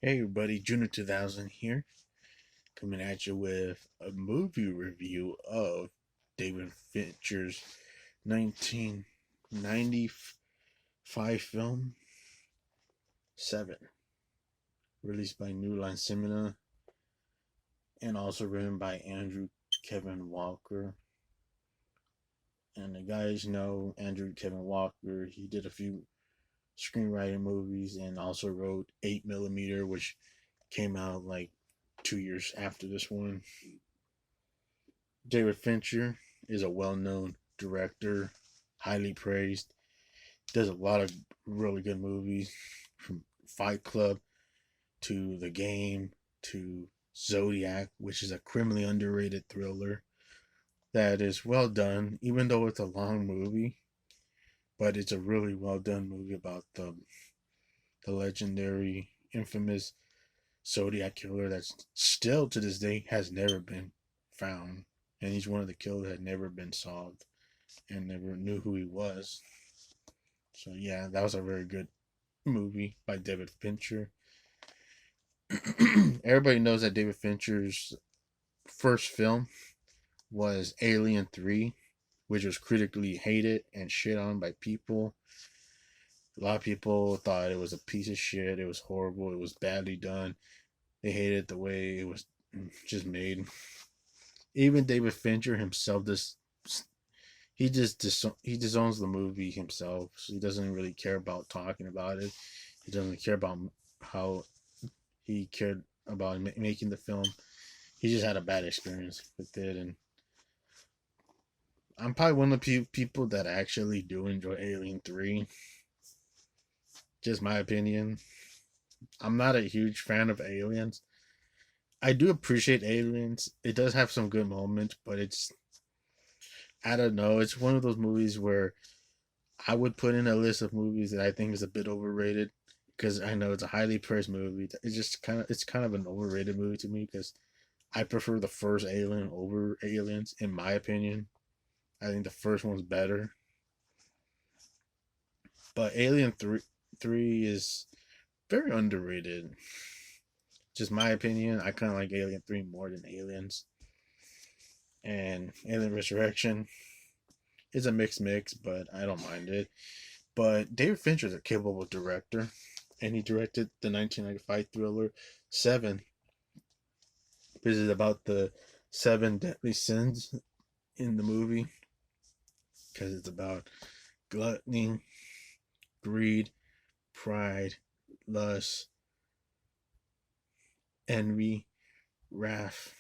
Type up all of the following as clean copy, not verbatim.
Hey everybody, Junior 2000 here, coming at you with a movie review of David Fincher's 1995 film Seven, released by New Line Cinema and also written by Andrew Kevin Walker. And the guys know Andrew Kevin Walker. He did a few screenwriting movies and also wrote 8 Millimeter, which came out like 2 years after this one. David Fincher is a well known director, highly praised. Does a lot of really good movies, from Fight Club to The Game to Zodiac, which is a criminally underrated thriller that is well done, even though it's a long movie. But it's a really well done movie about the legendary, infamous Zodiac killer that's still to this day has never been found. And he's one of the killers that had never been solved and never knew who he was. So yeah, that was a very good movie by David Fincher. Everybody knows that David Fincher's first film was Alien 3, which was critically hated and shit on by people. A lot of people thought it was a piece of shit. It was horrible. It was badly done. They hated the way it was just made. Even David Fincher himself he disowns the movie himself. So he doesn't really care about talking about it. He doesn't care about how he cared about making the film. He just had a bad experience with it, and I'm probably one of the people that actually do enjoy Alien 3. Just my opinion. I'm not a huge fan of Aliens. I do appreciate Aliens. It does have some good moments, but I don't know. It's one of those movies where I would put in a list of movies that I think is a bit overrated, because I know it's a highly praised movie. It's kind of an overrated movie to me, because I prefer the first Alien over Aliens, in my opinion. I think the first one's better. But Alien 3 is very underrated. Just my opinion. I kind of like Alien 3 more than Aliens. And Alien Resurrection is a mix, but I don't mind it. But David Fincher is a capable director, and he directed the 1995 thriller Seven. This is about the seven deadly sins in the movie, because it's about gluttony, greed, pride, lust, envy, wrath.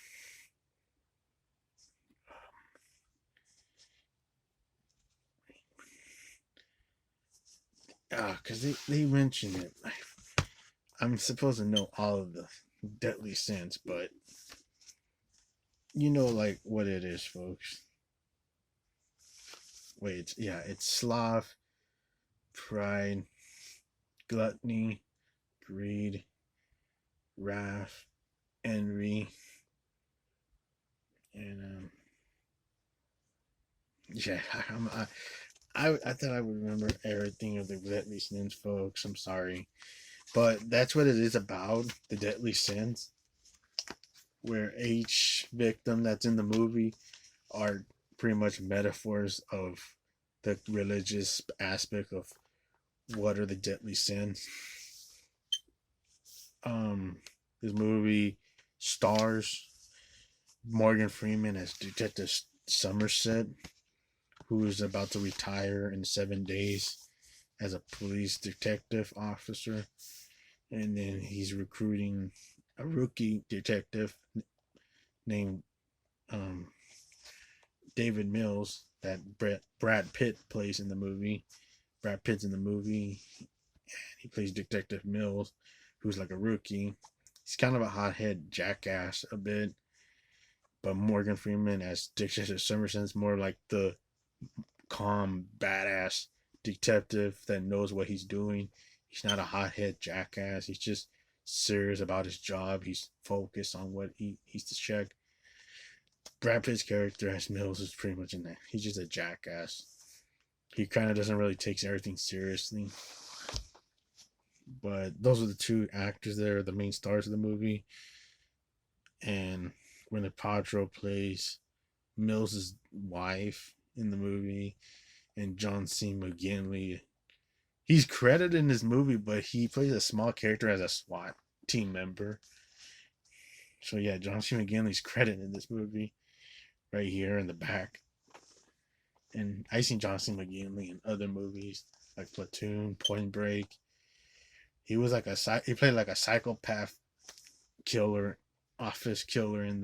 Because they mention it. I'm supposed to know all of the deadly sins, but you know, like what it is, folks. Wait, it's sloth, pride, gluttony, greed, wrath, envy, and yeah, I thought I would remember everything of the deadly sins, folks. I'm sorry, but that's what it is about, the deadly sins, where each victim that's in the movie are pretty much metaphors of the religious aspect of what are the deadly sins. Um, this movie stars Morgan Freeman as Detective Somerset, who is about to retire in 7 days as a police detective officer, and then he's recruiting a rookie detective named um, David Mills that Brad Pitt plays in the movie. Brad Pitt's in the movie, and he plays Detective Mills, who's like a rookie. He's kind of a hothead jackass a bit, but Morgan Freeman as Detective Somerset's more like the calm, badass detective that knows what he's doing. He's not a hothead jackass. He's just serious about his job. He's focused on what he's to check. Brad Pitt's character as Mills is pretty much in that. He's just a jackass. He kind of doesn't really take everything seriously. But those are the two actors there, the main stars of the movie. And Gwyneth Paltrow plays Mills's wife in the movie, and John C. McGinley. He's credited in this movie, but he plays a small character as a SWAT team member. So yeah, John C. McGinley's credited in this movie right here in the back. And I seen John C. McGinley in other movies like Platoon, Point Break. He was like he played like a psychopath killer, office killer in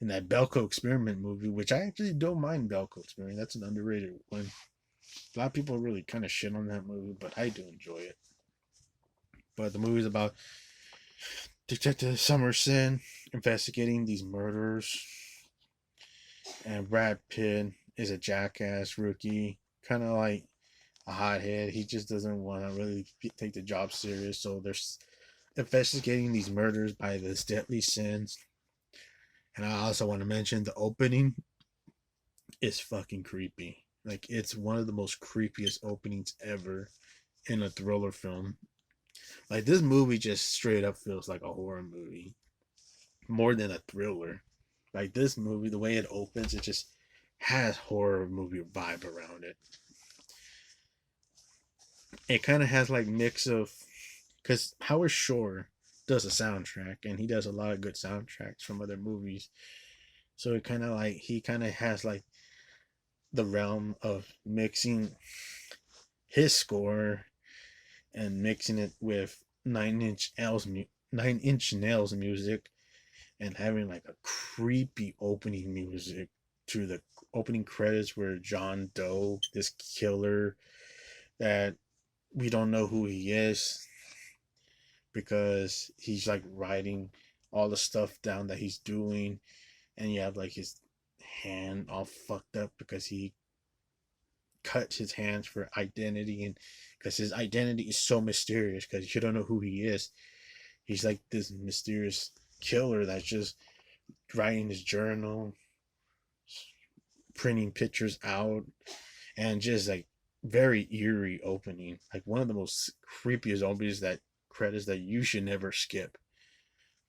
that Belko Experiment movie, which I actually don't mind. Belko Experiment. That's an underrated one. A lot of people really kind of shit on that movie, but I do enjoy it. But the movie's about Detective Se7en investigating these murders, and Brad Pitt is a jackass rookie, kind of like a hothead. He just doesn't want to really take the job serious, so they're investigating these murders by this deadly sins. And I also want to mention the opening is fucking creepy. Like, it's one of the most creepiest openings ever in a thriller film. Like, this movie just straight up feels like a horror movie more than a thriller. Like, this movie, the way it opens, it just has horror movie vibe around it. It kind of has like mix of, because Howard Shore does a soundtrack, and he does a lot of good soundtracks from other movies. So it kind of like, he kind of has like the realm of mixing his score and mixing it with Nine Inch Nails music, and having like a creepy opening music to the opening credits where John Doe, this killer that we don't know who he is because he's like writing all the stuff down that he's doing, and you have like his hand all fucked up because he cut his hands for identity, and because his identity is so mysterious because you don't know who he is. He's like this mysterious killer that's just writing his journal, printing pictures out, and just like very eerie opening. Like one of the most creepiest openings that credits that you should never skip.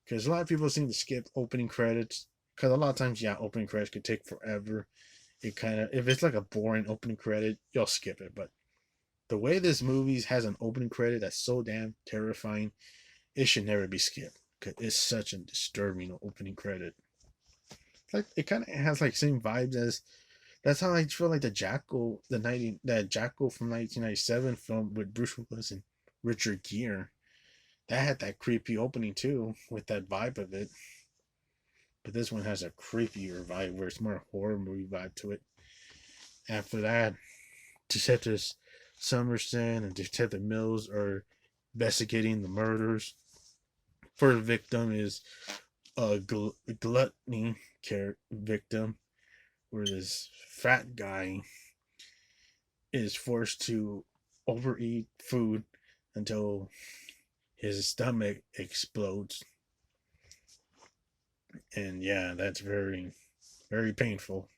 Because a lot of people seem to skip opening credits. Because a lot of times, yeah, opening credits could take forever. It kind of, if it's like a boring opening credit, you'll skip it. But the way this movie has an opening credit that's so damn terrifying, it should never be skipped. Because it's such a disturbing opening credit. Like it kind of has like same vibes as, that's how I feel like the Jackal, that Jackal from 1997 film with Bruce Willis and Richard Gere. That had that creepy opening too, with that vibe of it. But this one has a creepier vibe where it's more horror movie vibe to it. After that, Detectives Summerson and Detective Mills are investigating the murders. First victim is a gluttony victim, where this fat guy is forced to overeat food until his stomach explodes. And yeah, that's very, very painful.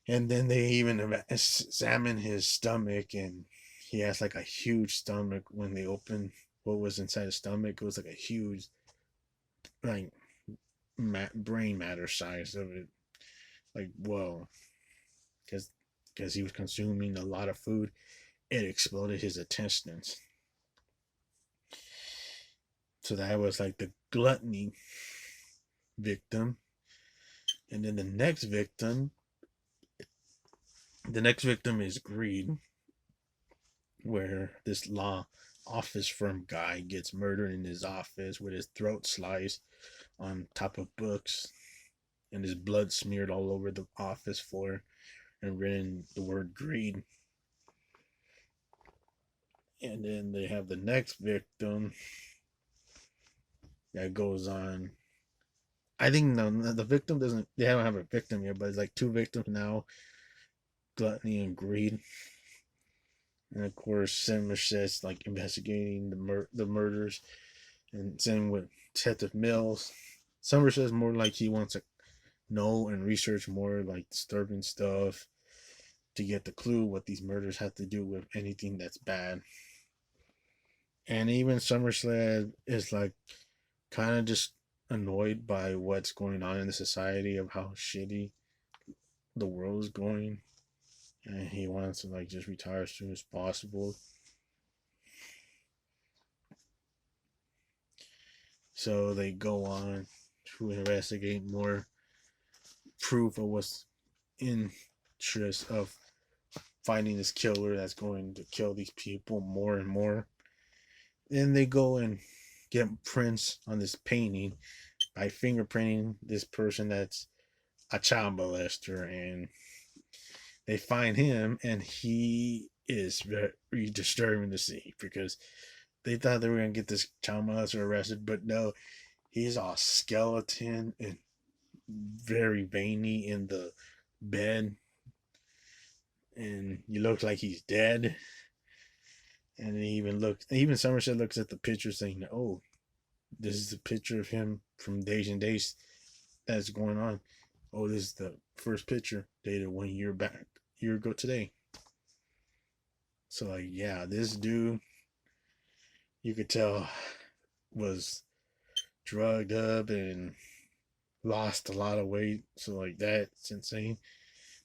And then they even examine his stomach, and he has like a huge stomach. When they open what was inside his stomach, it was like a huge, like, brain matter size of it. Like, whoa. Because he was consuming a lot of food, it exploded his intestines. So that was like the gluttony victim. And then the next victim is greed, where this law office firm guy gets murdered in his office with his throat sliced on top of books, and his blood smeared all over the office floor and written the word greed. And then they have the next victim that goes on. I think no, the victim doesn't. They don't have a victim yet, but it's like two victims now: gluttony and greed. And of course, Somerset's like investigating the murders, and same with Detective Mills. Somerset's more like he wants to know and research more like disturbing stuff to get the clue what these murders have to do with anything that's bad. And even Somerset is like kind of just annoyed by what's going on in the society of how shitty the world is going, and he wants to like just retire as soon as possible. So they go on to investigate more proof of what's in interest of finding this killer that's going to kill these people more and more. Then they go and get prints on this painting by fingerprinting this person that's a child molester, and they find him, and he is very disturbing to see because they thought they were gonna get this child molester arrested, but no, he's all skeleton and very veiny in the bed, and he looks like he's dead. And even Somerset looks at the picture saying, "Oh, this is the picture of him from days and days that's going on. Oh, this is the first picture dated 1 year back, year ago today." So like, yeah, this dude, you could tell, was drugged up and lost a lot of weight. So like, that's insane.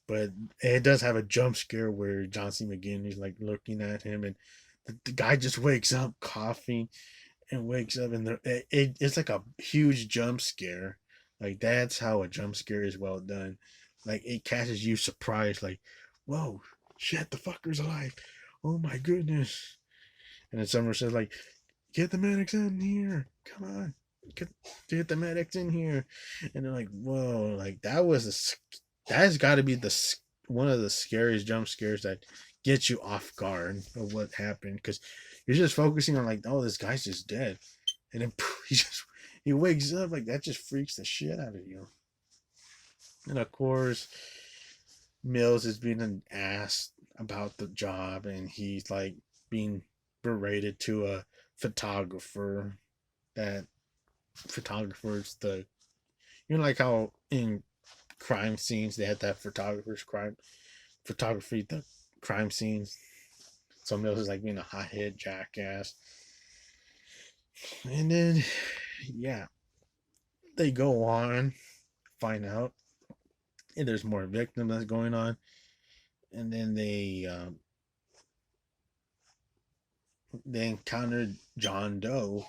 But it does have a jump scare where John C. McGinn is like looking at him, and the guy just wakes up coughing and wakes up, and it's like a huge jump scare. Like, that's how a jump scare is well done. Like, it catches you surprised, like, whoa, shit, the fucker's alive. Oh my goodness. And then someone says, like, get the medics in here. Come on. Get the medics in here. And they're like, whoa, like, that has got to be one of the scariest jump scares that gets you off guard of what happened, because you're just focusing on like, oh, this guy's just dead, and then he wakes up. Like, that just freaks the shit out of you. And of course, Mills is being asked about the job, and he's like being berated to a photographer. That photographer's the, like how in crime scenes they had that photography the crime scenes. So Mills is like being a hothead jackass. And then, yeah, they go on, find out, and there's more victims that's going on. And then they encountered John Doe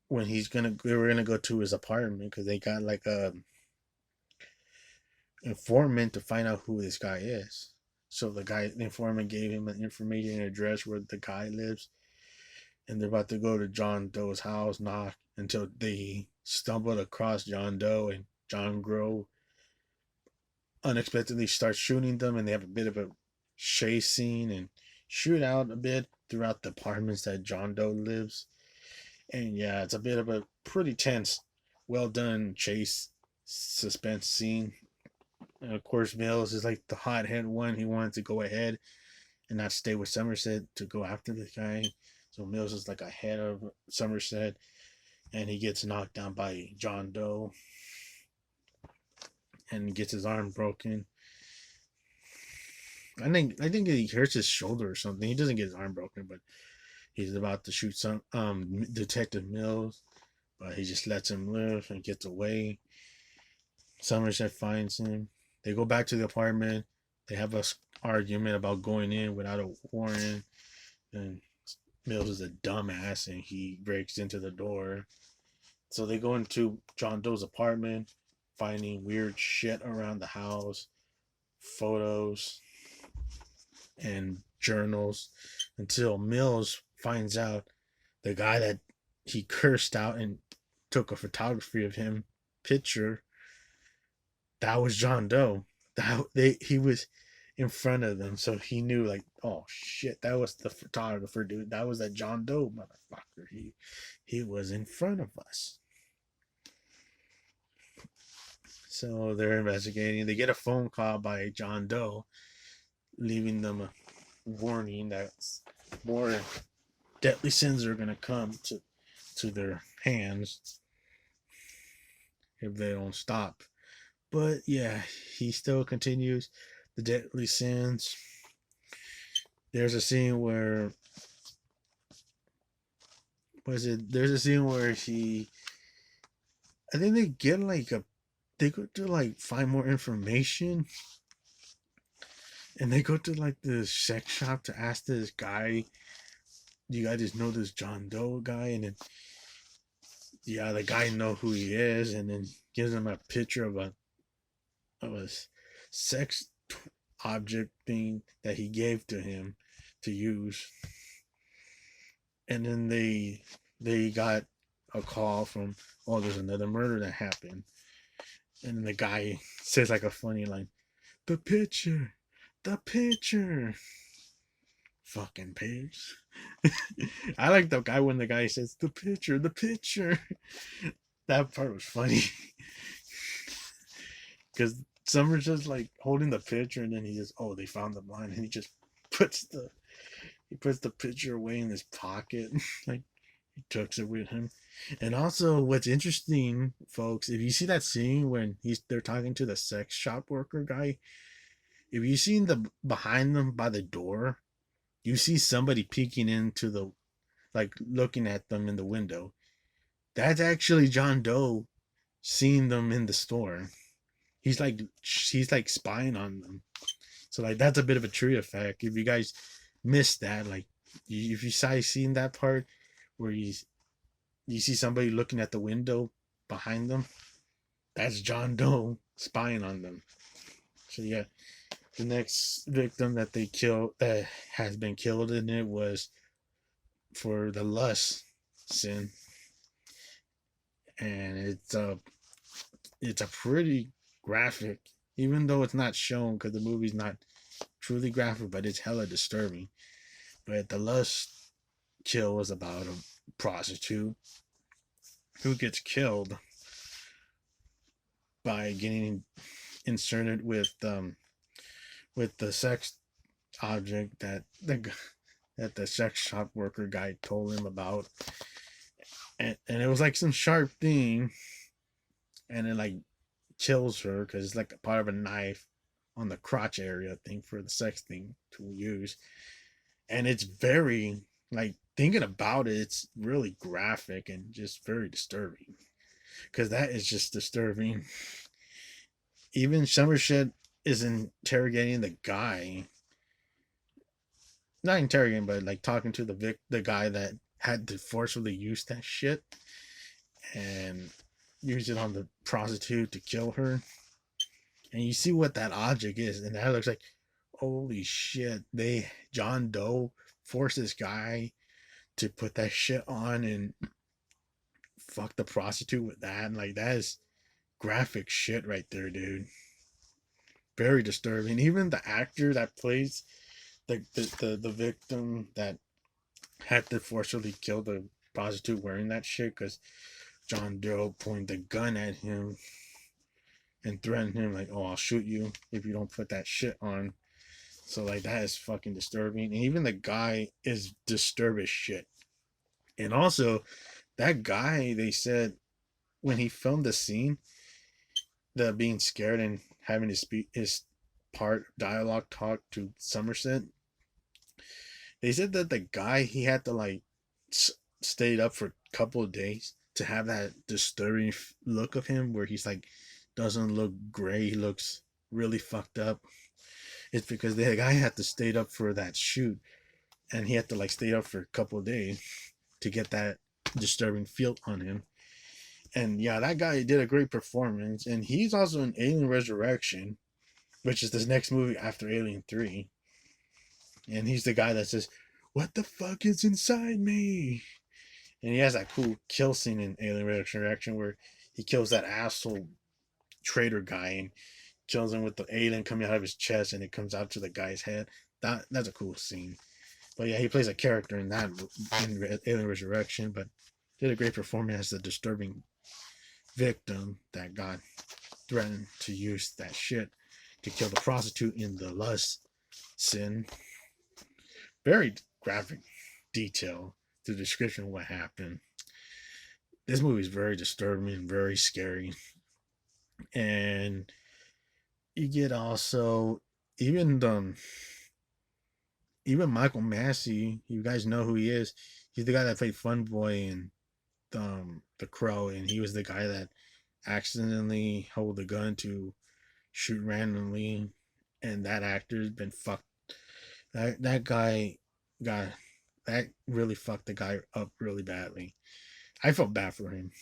when they were gonna go to his apartment because they got like a informant to find out who this guy is. So the informant gave him an information and address where the guy lives, and they're about to go to John Doe's house, knock, until they stumbled across John Doe, and John Grove unexpectedly starts shooting them, and they have a bit of a chase scene and shoot out a bit throughout the apartments that John Doe lives. And yeah, it's a bit of a pretty tense, well done chase suspense scene. And of course, Mills is like the hothead one. He wanted to go ahead and not stay with Somerset to go after the guy. So Mills is like ahead of Somerset, and he gets knocked down by John Doe and gets his arm broken. I think he hurts his shoulder or something. He doesn't get his arm broken, but he's about to shoot some Detective Mills, but he just lets him live and gets away. Somerset finds him. They go back to the apartment. They have a argument about going in without a warrant, and Mills is a dumbass and he breaks into the door. So they go into John Doe's apartment, finding weird shit around the house, photos and journals, until Mills finds out the guy that he cursed out and took a photography of him picture, that was John Doe. He was in front of them, so he knew, like, oh shit, that was the photographer, dude. That was that John Doe motherfucker. He was in front of us. So they're investigating. They get a phone call by John Doe, leaving them a warning that more deadly sins are gonna come to their hands if they don't stop. But yeah, he still continues the deadly sins. There's a scene where was it? There's a scene where I think they get like they go to like find more information, and they go to like the sex shop to ask this guy, "Do you guys just know this John Doe guy?" And then yeah, the guy know who he is, and then gives him a picture of a sex object thing that he gave to him to use. And then they got a call from, oh, there's another murder that happened. And the guy says like a funny line, the picture, the picture. Fucking pigs. I like the guy when the guy says the picture, the picture. That part was funny. Because Summer's just like holding the picture, and then he just, oh, they found the blind, and he just puts the picture away in his pocket. Like he takes it with him. And also, what's interesting, folks, if you see that scene when they're talking to the sex shop worker guy, if you seen the behind them by the door, you see somebody peeking into the, like looking at them in the window. That's actually John Doe seeing them in the store. He's like spying on them. So like that's a bit of a tree effect. If you guys missed that, like if you seen that part where you see somebody looking at the window behind them, that's John Doe spying on them. So yeah, the next victim that they killed that has been killed in it was for the lust sin, and it's a pretty graphic, even though it's not shown because the movie's not truly graphic, but it's hella disturbing. But the lust kill was about a prostitute who gets killed by getting inserted with the sex object that the sex shop worker guy told him about, and it was like some sharp thing, and it like kills her because it's like a part of a knife on the crotch area thing for the sex thing to use. And it's very, like, thinking about it, it's really graphic and just very disturbing, because that is just disturbing. Even Somerset is interrogating the guy, not interrogating, but like talking to the guy that had to forcefully use that shit and use it on the prostitute to kill her. And you see what that object is, and that looks like, holy shit, John Doe forced this guy to put that shit on and fuck the prostitute with that. And like, that is graphic shit right there, dude. Very disturbing. Even the actor that plays the victim that had to forcibly kill the prostitute wearing that shit, because John Doe pointed the gun at him and threatened him like, oh, I'll shoot you if you don't put that shit on. So like, that is fucking disturbing. And even the guy is disturbed as shit. And also, that guy, they said when he filmed the scene, the being scared and having his part dialogue talk to Somerset, they said that the guy, he had to like stayed up for a couple of days to have that disturbing look of him where he's like doesn't look gray, he looks really fucked up. It's because the guy had to stay up for that shoot, and he had to like stay up for a couple of days to get that disturbing feel on him. And yeah, that guy did a great performance, and he's also in Alien Resurrection, which is this next movie after Alien 3. And he's the guy that says, what the fuck is inside me? And he has that cool kill scene in Alien Resurrection where he kills that asshole traitor guy and kills him with the alien coming out of his chest, and it comes out to the guy's head. That's a cool scene. But yeah, he plays a character in that in Alien Resurrection, but did a great performance as the disturbing victim that got threatened to use that shit to kill the prostitute in the lust sin. Very graphic detail, the description of what happened. This movie is very disturbing, very scary. And you get also even Michael Massey, you guys know who he is. He's the guy that played Fun Boy in The Crow, and he was the guy that accidentally held a gun to shoot randomly, and that actor's been fucked. That guy got that really fucked the guy up really badly. I felt bad for him.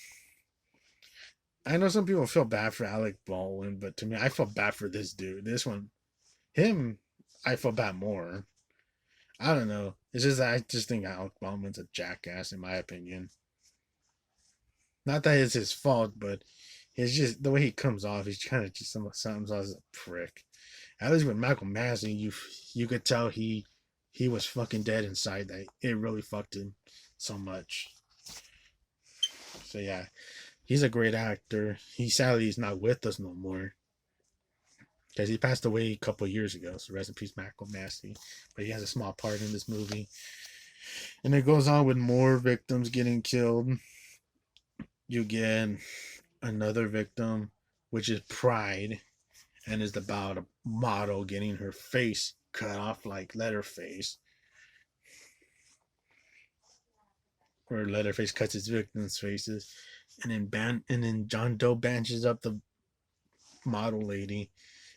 I know some people feel bad for Alec Baldwin, but to me, I felt bad for this dude. This one, him, I felt bad more. I don't know. It's just I just think Alec Baldwin's a jackass in my opinion. Not that it's his fault, but it's just the way he comes off. He's kind of just sometimes as a prick. At least with Michael Madsen, you could tell he was fucking dead inside. That it really fucked him so much. So yeah, he's a great actor. He sadly is not with us no more because he passed away a couple years ago. So rest in peace, Michael Madsen. But he has a small part in this movie, and it goes on with more victims getting killed. You get another victim, which is Pride, and is about a model getting her face cut off like Leatherface, where Leatherface cuts his victims' faces, and then John Doe bandages up the model lady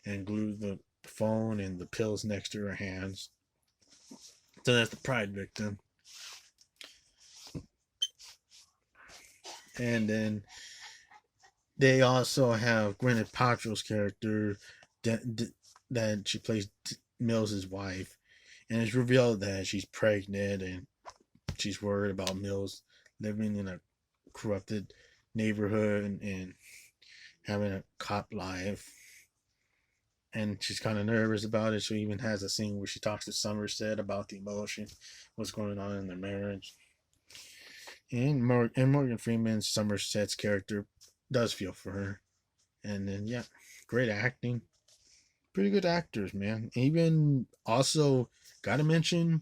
and glues the phone and the pills next to her hands. So that's the Pride victim. And then they also have Gwyneth Paltrow's character that she plays Mills' wife, and it's revealed that she's pregnant and she's worried about Mills living in a corrupted neighborhood and having a cop life. And she's kind of nervous about it. She even has a scene where she talks to Somerset about the emotion, what's going on in their marriage. And Morgan Freeman's Somerset's character does feel for her. And then, yeah, great acting. Pretty good actors, man. Even also, gotta mention,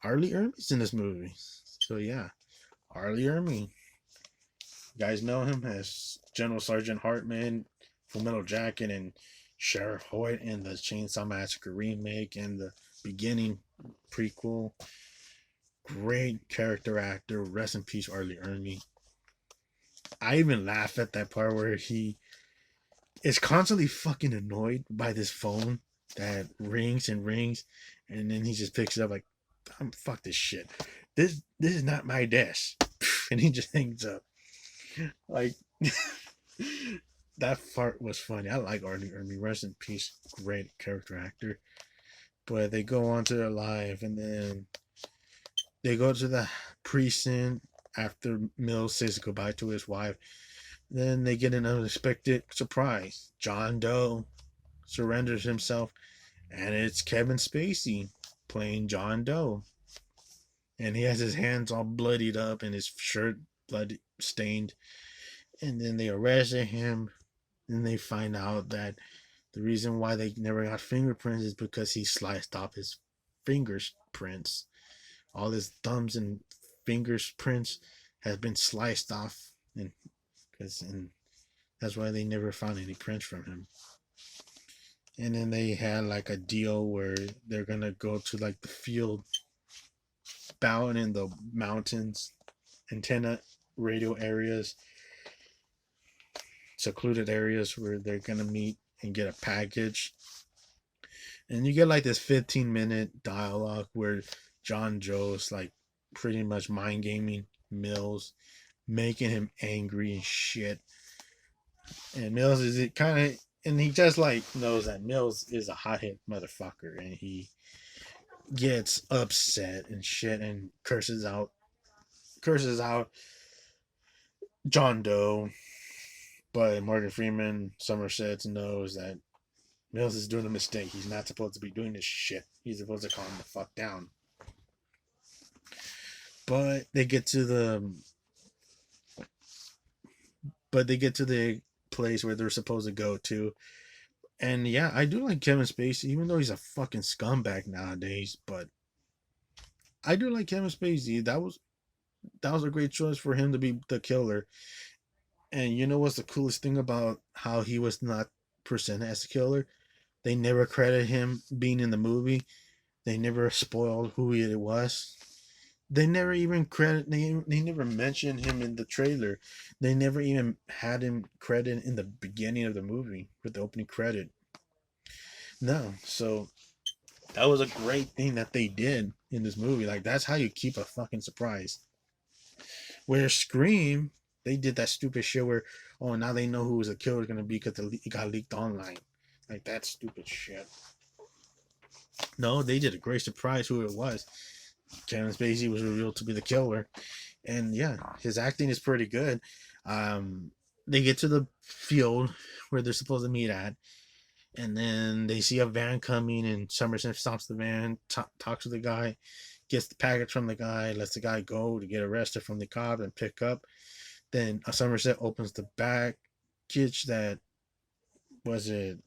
Arlie Ermey's in this movie. So, yeah, Arlie Ermey. You guys know him as General Sergeant Hartman, Full Metal Jacket, and Sheriff Hoyt in the Chainsaw Massacre remake and the beginning prequel. Great character actor. Rest in peace, Arlie Ermey. I even laugh at that part where he is constantly fucking annoyed by this phone that rings and rings, and then he just picks it up like, fuck this shit. This is not my desk. And he just hangs up. Like that part was funny. I like Arlie Ermey. Rest in peace. Great character actor. But they go on to their life, and then they go to the precinct after Mills says goodbye to his wife. Then they get an unexpected surprise. John Doe surrenders himself, and it's Kevin Spacey playing John Doe. And he has his hands all bloodied up and his shirt blood stained. And then they arrested him. And they find out that the reason why they never got fingerprints is because he sliced off his fingerprints. All his thumbs and fingers prints has been sliced off, and that's why they never found any prints from him. And then they had like a deal where they're gonna go to like the field down in the mountains, antenna radio areas, secluded areas where they're gonna meet and get a package. And you get like this 15-minute dialogue where John Joe's like pretty much mind gaming Mills, making him angry and shit. And Mills is it kind of, and he just like knows that Mills is a hothead motherfucker, and he gets upset and shit and curses out John Doe. But Morgan Freeman, Somerset knows that Mills is doing a mistake. He's not supposed to be doing this shit. He's supposed to calm the fuck down. But they get to the place where they're supposed to go to. And yeah, I do like Kevin Spacey, even though he's a fucking scumbag nowadays. But I do like Kevin Spacey. That was a great choice for him to be the killer. And you know what's the coolest thing about how he was not presented as a killer? They never credited him being in the movie. They never spoiled who it was. They never even credit. They never mentioned him in the trailer. They never even had him credit in the beginning of the movie with the opening credit. No, so that was a great thing that they did in this movie. Like that's how you keep a fucking surprise. Where Scream, they did that stupid shit where, oh, now they know who the killer is gonna be because it got leaked online. Like that stupid shit. No, they did a great surprise who it was. Kevin Spacey was revealed to be the killer, and yeah, his acting is pretty good. They get to the field where they're supposed to meet at, and then they see a van coming, and Somerset stops the van, talks to the guy, gets the package from the guy, lets the guy go to get arrested from the cop and pick up. Then Somerset opens the package that was it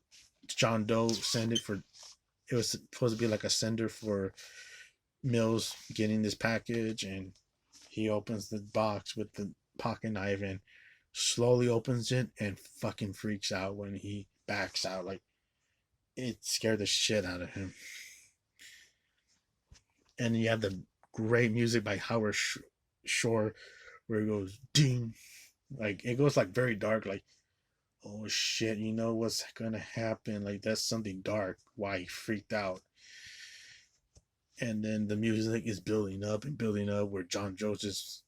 John Doe sent it for. It was supposed to be like a sender for Mills getting this package, and he opens the box with the pocket knife and slowly opens it and fucking freaks out when he backs out. Like it scared the shit out of him. And you have the great music by Howard Shore where it goes ding, like it goes like very dark, like oh shit, you know what's gonna happen, like that's something dark, why he freaked out. And then the music is building up and building up where John Jones is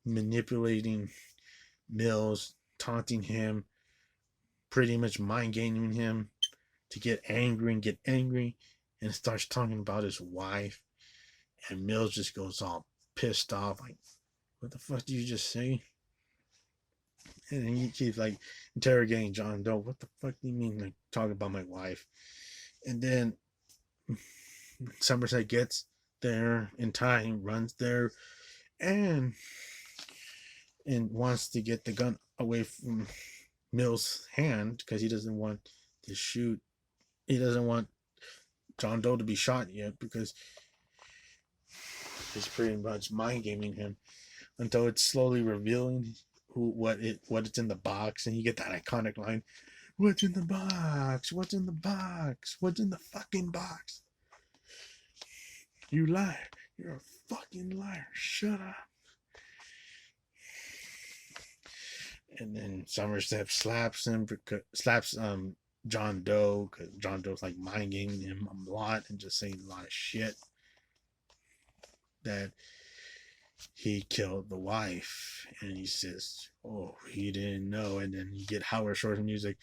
manipulating Mills, taunting him, pretty much mind gaming him to get angry and get angry, and starts talking about his wife. And Mills just goes all pissed off, like, what the fuck did you just say? And then he keeps like interrogating John Doe. What the fuck do you mean, like talking about my wife? And then Somerset gets there in time, runs there, and wants to get the gun away from Mills' hand because he doesn't want to shoot. He doesn't want John Doe to be shot yet because he's pretty much mind gaming him until it's slowly revealing what it's in the box, and you get that iconic line, "What's in the box? What's in the box? What's in the fucking box? You liar! You're a fucking liar! Shut up!" And then Somerset slaps him, slaps John Doe because John Doe's like mind gaming him a lot and just saying a lot of shit that he killed the wife, and he says, "Oh, he didn't know." And then you get Howard Shore's music,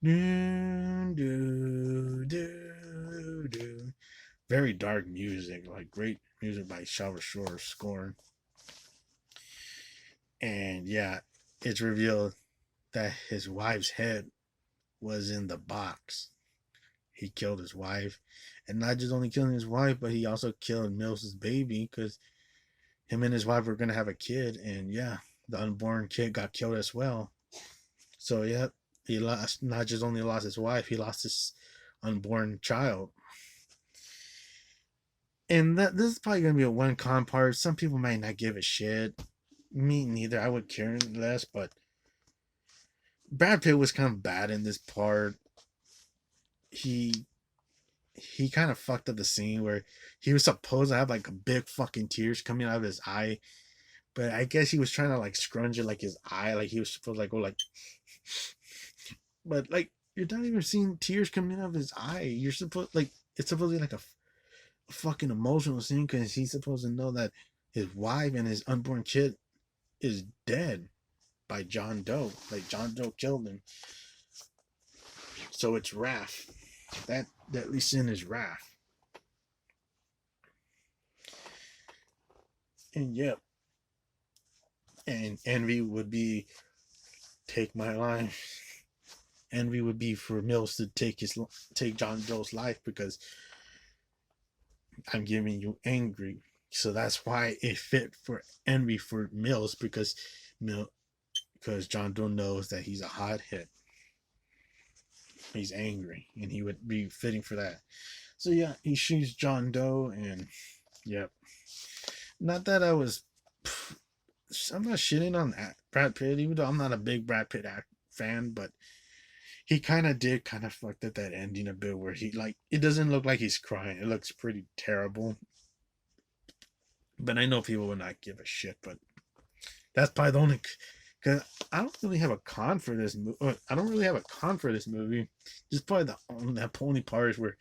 do do do do, very dark music, like great music by Howard Shore score. And yeah, it's revealed that his wife's head was in the box. He killed his wife, and not just only killing his wife, but he also killed Mills's baby because him and his wife were gonna have a kid, and yeah, the unborn kid got killed as well. So yeah, he lost, not just only lost his wife, he lost his unborn child. And that this is probably gonna be a one con part. Some people might not give a shit. Me neither. I would care less, but Brad Pitt was kind of bad in this part. He he kind of fucked up the scene where he was supposed to have like a big fucking tears coming out of his eye, but I guess he was trying to like scrunch it like his eye, like he was supposed to like go like, but like you're not even seeing tears coming out of his eye. You're supposed like it's supposed to be like a fucking emotional scene because he's supposed to know that his wife and his unborn kid is dead by John Doe. Like John Doe killed him. So it's wrath. That least sin is wrath. And yep. And envy would be take my life. Envy would be for Mills to take John Doe's life because I'm giving you angry. So that's why it fit for envy for Mills because John Doe knows that he's a hothead. He's angry, and he would be fitting for that. So yeah, he shoots John Doe, and yep. Not that I was. I'm not shitting on that Brad Pitt, even though I'm not a big Brad Pitt fan, but he kind of did kind of fucked at that ending a bit where he like it doesn't look like he's crying. It looks pretty terrible. But I know people would not give a shit. But that's probably the only. Because I don't really have a con for this movie. I don't really have a con for this movie. Just probably that only part is where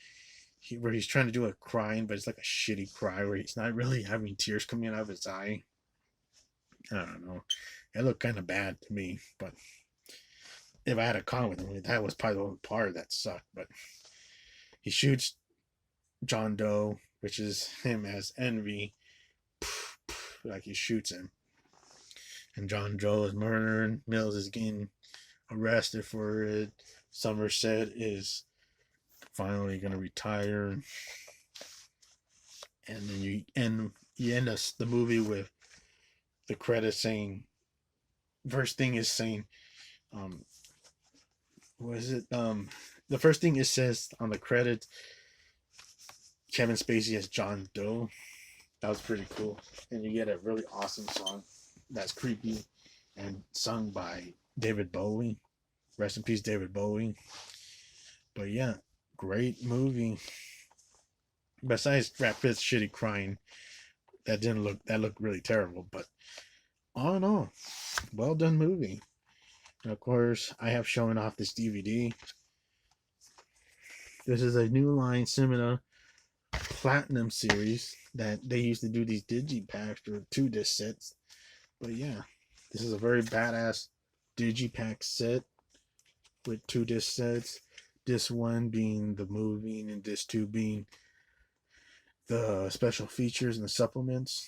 he's trying to do a crying, but it's like a shitty cry where he's not really having tears coming out of his eye. I don't know. It looked kind of bad to me, but if I had a con with him, that was probably the only part that sucked. But he shoots John Doe, which is him as Envy, like he shoots him, and John Doe is murdered. Mills is getting arrested for it. Somerset is finally gonna retire, and then you end us the movie with the credits saying, first thing is saying, what is it? The first thing it says on the credits, Kevin Spacey as John Doe. That was pretty cool, and you get a really awesome song that's creepy and sung by David Bowie. Rest in peace, David Bowie. But yeah, great movie. Besides Brad Pitt's shitty crying, that looked really terrible. But all in all, well done movie. And of course, I have shown off this DVD. This is a New Line Cinema Platinum series that they used to do these digipacks or 2 disc sets. But yeah, this is a very badass digipack set with 2 disc sets. Disc 1 being the movie and disc 2 being the special features and the supplements.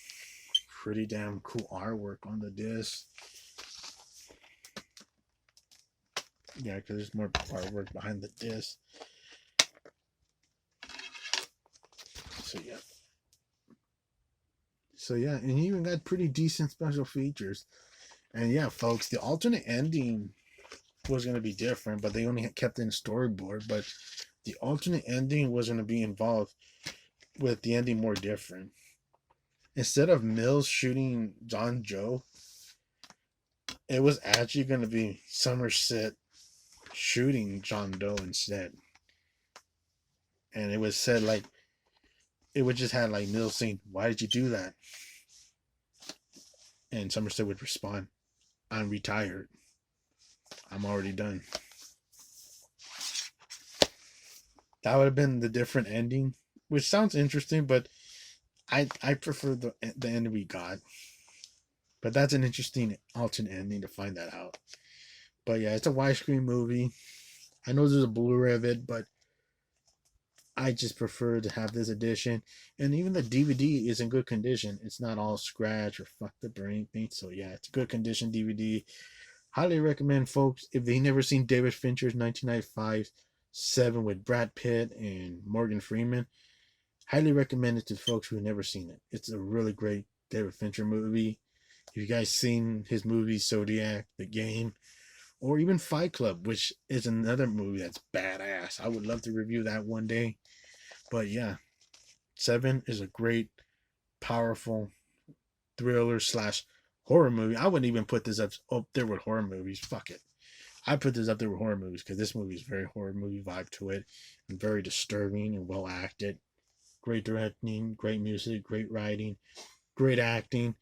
Pretty damn cool artwork on the disc. Yeah, because there's more artwork behind the disc. So yeah, and he even got pretty decent special features. And yeah, folks, the alternate ending was going to be different, but they only kept it in storyboard. But the alternate ending was going to be involved with the ending more different. Instead of Mills shooting John Joe, it was actually going to be Somerset shooting John Doe instead. And it was said like, it would just have like Mills saying, "Why did you do that?" And Somerset would respond, "I'm retired. I'm already done." That would have been the different ending, which sounds interesting, but I prefer the end we got. But that's an interesting alternate ending to find that out. But yeah, it's a widescreen movie. I know there's a Blu-ray of it, but I just prefer to have this edition. And even the DVD is in good condition. It's not all scratch or fucked up or anything. So yeah, it's a good condition DVD. Highly recommend, folks, if they've never seen David Fincher's 1995 Se7en with Brad Pitt and Morgan Freeman. Highly recommend it to folks who have never seen it. It's a really great David Fincher movie. If you guys seen his movie Zodiac, The Game, or even Fight Club, which is another movie that's badass. I would love to review that one day. But yeah, Se7en is a great, powerful thriller slash horror movie. I wouldn't even put this up there with horror movies. Fuck it. I put this up there with horror movies because this movie is very horror movie vibe to it and very disturbing and well acted. Great directing, great music, great writing, great acting.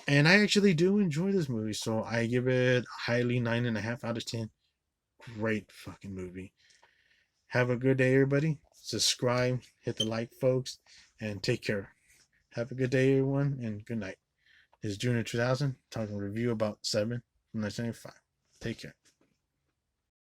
And I actually do enjoy this movie, so I give it highly 9.5 out of 10. Great fucking movie. Have a good day, everybody. Subscribe, hit the like, folks, and take care. Have a good day, everyone, and good night. This is Junior 2000, talking review about Se7en from 1995. Take care.